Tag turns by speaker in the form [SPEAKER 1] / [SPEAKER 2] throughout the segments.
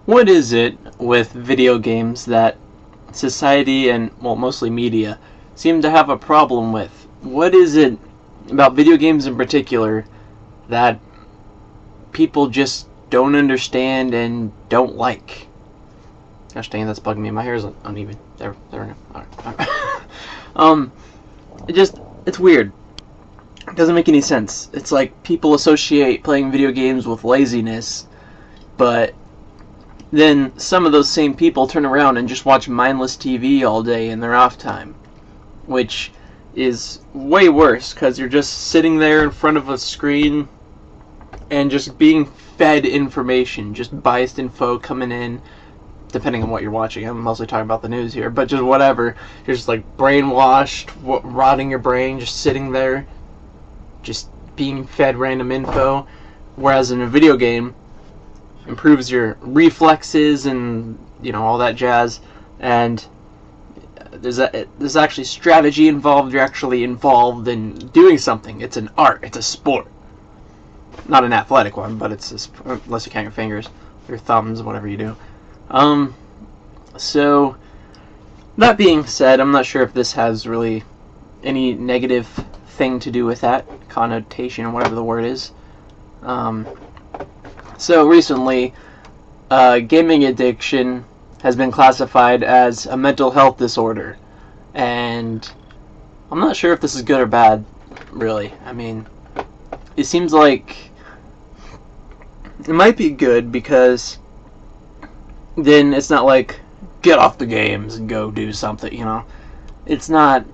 [SPEAKER 1] What is it with video games that society and, well, mostly media, seem to have a problem with? What is it about video games in particular that people just don't understand and don't like? Gosh dang, that's bugging me. My hair is uneven. There we go. Alright. It's weird. It doesn't make any sense. It's like people associate playing video games with laziness, but then some of those same people turn around and just watch mindless TV all day in their off time, which is way worse because you're just sitting there in front of a screen and just being fed information, just biased info coming in, depending on what you're watching. I'm mostly talking about the news here, but just whatever. You're just like brainwashed, rotting your brain, just sitting there, just being fed random info. Whereas in a video game, improves your reflexes and all that jazz, and there's actually strategy involved. You're actually involved in doing something. It's an art. It's a sport. Not an athletic one, but it's unless you count your fingers, your thumbs, whatever you do. So that being said, I'm not sure if this has really any negative thing to do with that connotation or whatever the word is. So recently, gaming addiction has been classified as a mental health disorder, and I'm not sure if this is good or bad, really. I mean, it seems like it might be good because then it's not like, get off the games and go do something, It's not,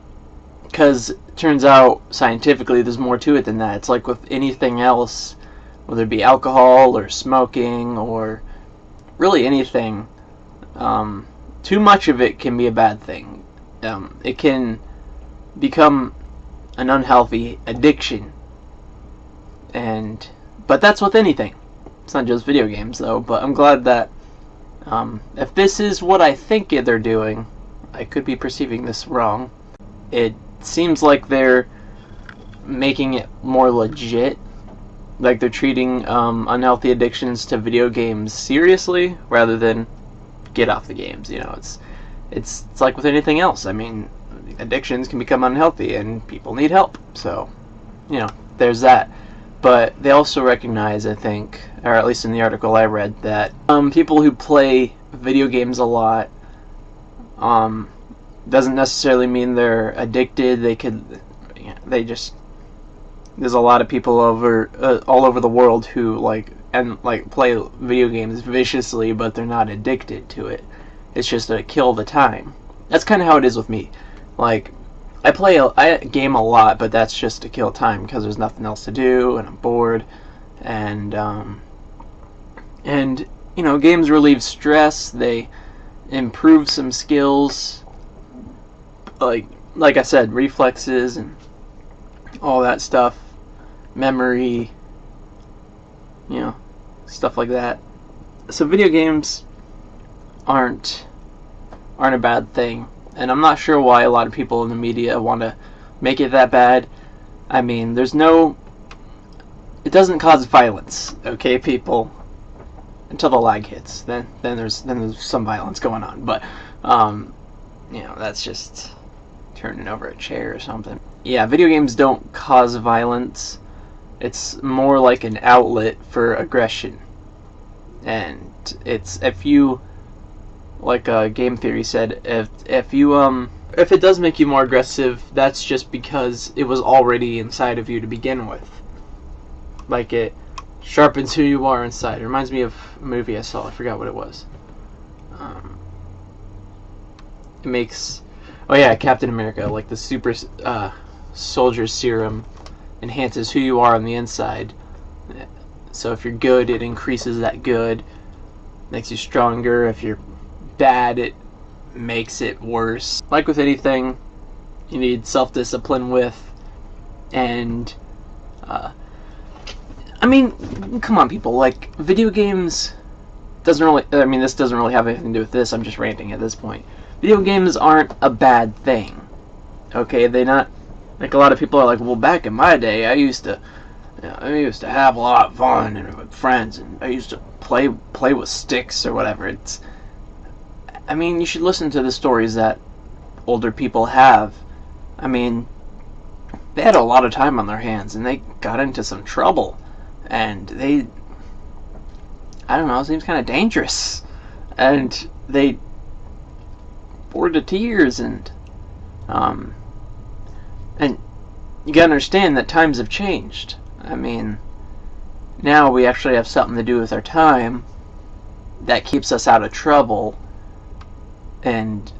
[SPEAKER 1] because it turns out scientifically there's more to it than that. It's like with anything else, whether it be alcohol or smoking or really anything, too much of it can be a bad thing. It can become an unhealthy addiction, but that's with anything. It's not just video games, though. But I'm glad that if this is what I think they're doing, I could be perceiving this wrong. It seems like they're making it more legit. Like they're treating unhealthy addictions to video games seriously rather than get off the games. It's like with anything else. I mean, addictions can become unhealthy and people need help. So, there's that. But they also recognize, I think, or at least in the article I read, that people who play video games a lot doesn't necessarily mean they're addicted. There's a lot of people all over the world who play video games viciously, but they're not addicted to it. It's just to kill the time. That's kind of how it is with me. Like, I game a lot, but that's just to kill time because there's nothing else to do and I'm bored. And games relieve stress. They improve some skills, like I said, reflexes and all that stuff, memory, stuff like that. So video games aren't a bad thing, and I'm not sure why a lot of people in the media want to make it that bad. I mean, it doesn't cause violence, okay, people, until the lag hits. Then there's some violence going on, but that's just turning over a chair or something. Yeah, video games don't cause violence. It's more like an outlet for aggression. And it's, like Game Theory said, if it does make you more aggressive, that's just because it was already inside of you to begin with. Like, it sharpens who you are inside. It reminds me of a movie I saw. I forgot what it was. It makes... Oh yeah, Captain America, like the super soldier serum enhances who you are on the inside. So if you're good, it increases that good, makes you stronger. If you're bad, it makes it worse. Like with anything, you need self-discipline with, and I mean, come on, people. Like, video games this doesn't really have anything to do with this. I'm just ranting at this point. Video games aren't a bad thing. Okay, they're not, like, a lot of people are like, well, back in my day, I used to have a lot of fun and with friends, and I used to play with sticks or whatever. I mean, you should listen to the stories that older people have. I mean, they had a lot of time on their hands, and they got into some trouble, and I don't know, it seems kind of dangerous, and they bored to tears, and you gotta understand that times have changed. I mean, now we actually have something to do with our time that keeps us out of trouble, and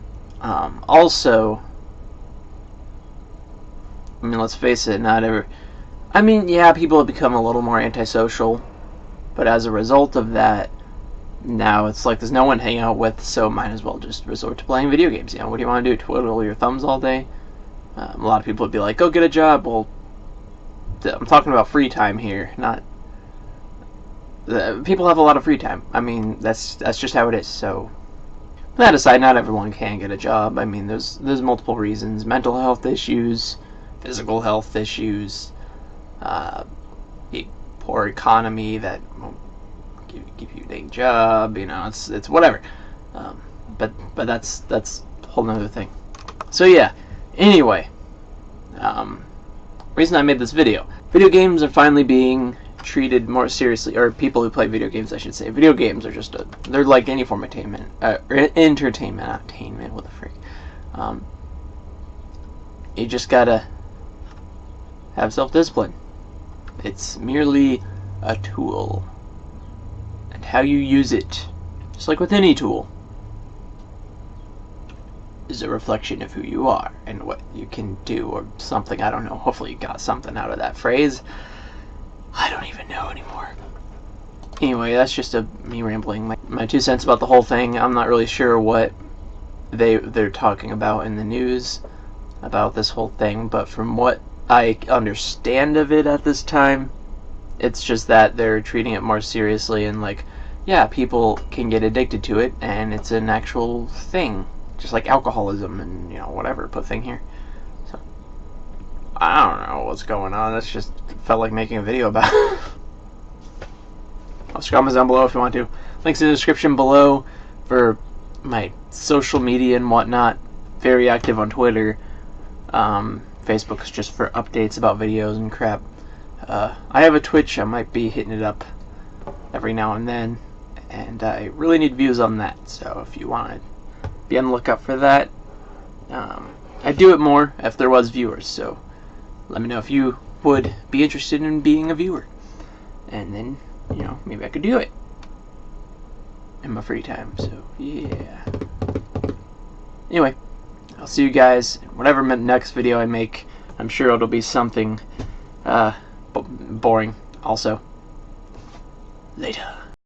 [SPEAKER 1] also, I mean, let's face it, I mean, yeah, people have become a little more antisocial, but as a result of that, now it's like there's no one to hang out with, so might as well just resort to playing video games. You know, what do you want to do? Twiddle your thumbs all day? A lot of people would be like, go get a job. Well, I'm talking about free time here, not... people have a lot of free time. I mean, that's just how it is, so... That aside, not everyone can get a job. I mean, there's multiple reasons. Mental health issues, physical health issues, poor economy that won't give you a dang job, you know, it's whatever. But that's a whole nother thing. So yeah, anyway, reason I made this video. Video games are finally being treated more seriously, or people who play video games, I should say. Video games are just they're like any form of entertainment, not attainment, what the frick. You just gotta have self-discipline. It's merely a tool, and how you use it, just like with any tool, is a reflection of who you are and what you can do, or something. I don't know. Hopefully you got something out of that phrase. I don't even know anymore. Anyway, that's just me rambling. My 2 cents about the whole thing. I'm not really sure what they're talking about in the news about this whole thing, but from what I understand of it at this time, it's just that they're treating it more seriously, and like, yeah, people can get addicted to it, and it's an actual thing, just like alcoholism and, you know, whatever, put thing here. So I don't know what's going on. That's just felt like making a video about it. I'll comment down below if you want to. Links in the description below for my social media and whatnot. Very active on Twitter. Facebook is just for updates about videos and crap. I have a Twitch. I might be hitting it up every now and then, and I really need views on that, so if you want to be on the lookout for that. I'd do it more if there was viewers, so let me know if you would be interested in being a viewer, and then, you know, maybe I could do it in my free time. So yeah, anyway, I'll see you guys in whatever next video I make. I'm sure it'll be something boring also. Later.